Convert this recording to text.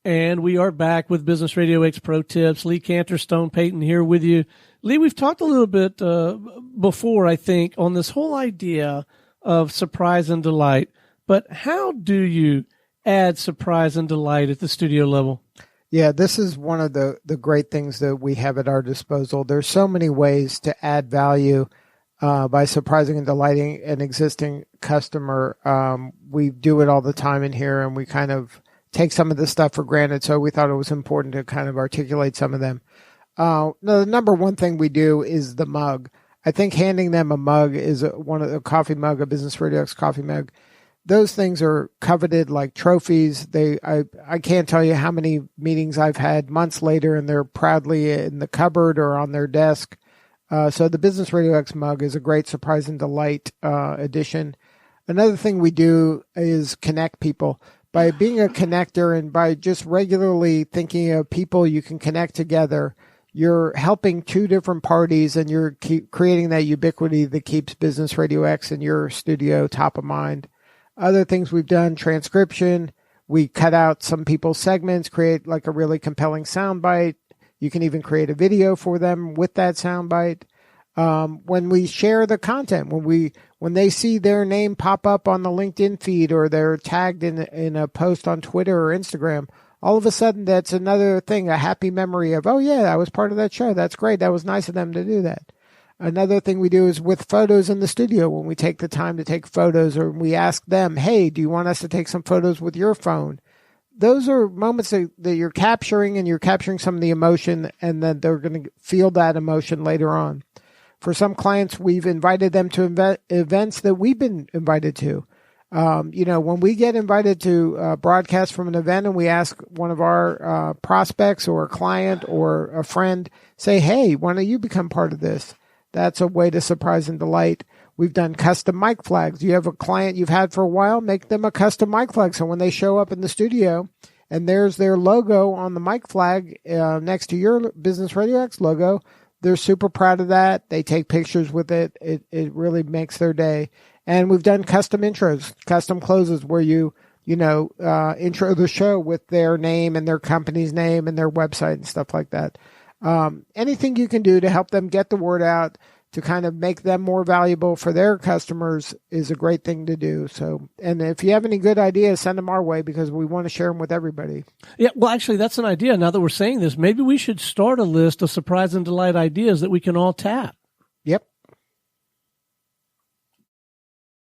And we are back with Business Radio X Pro Tips. Lee Cantor, Stone Payton here with you. Lee, we've talked a little bit before, I think, on this whole idea of surprise and delight. But how do you add surprise and delight at the studio level? Yeah, this is one of the great things that we have at our disposal. There's so many ways to add value by surprising and delighting an existing customer. We do it all the time in here, and we kind of take some of this stuff for granted, so we thought it was important to kind of articulate some of them. The number one thing we do is the mug. I think handing them a mug is a coffee mug, a Business Radio X coffee mug. Those things are coveted like trophies. I can't tell you how many meetings I've had months later, and they're proudly in the cupboard or on their desk. So the Business Radio X mug is a great surprise and delight addition. Another thing we do is connect people. By being a connector and by just regularly thinking of people you can connect together, you're helping two different parties, and you're creating that ubiquity that keeps Business Radio X in your studio top of mind. Other things we've done, transcription. We cut out some people's segments, create like a really compelling soundbite. You can even create a video for them with that soundbite. When we share the content, when they see their name pop up on the LinkedIn feed, or they're tagged in a post on Twitter or Instagram, all of a sudden that's another thing, a happy memory of, oh yeah, I was part of that show. That's great. That was nice of them to do that. Another thing we do is with photos in the studio, when we take the time to take photos, or we ask them, hey, do you want us to take some photos with your phone? Those are moments that you're capturing, and you're capturing some of the emotion, and then they're going to feel that emotion later on. For some clients, we've invited them to events that we've been invited to. When we get invited to broadcast from an event, and we ask one of our prospects or a client or a friend, say, hey, why don't you become part of this? That's a way to surprise and delight. We've done custom mic flags. You have a client you've had for a while, make them a custom mic flag. So when they show up in the studio and there's their logo on the mic flag next to your Business Radio X logo, they're super proud of that. They take pictures with it. It really makes their day. And we've done custom intros, custom closes where you intro the show with their name and their company's name and their website and stuff like that. Anything you can do to help them get the word out, to kind of make them more valuable for their customers, is a great thing to do. So, and if you have any good ideas, send them our way, because we want to share them with everybody. Yeah, well, actually, that's an idea. Now that we're saying this, maybe we should start a list of surprise and delight ideas that we can all tap. Yep.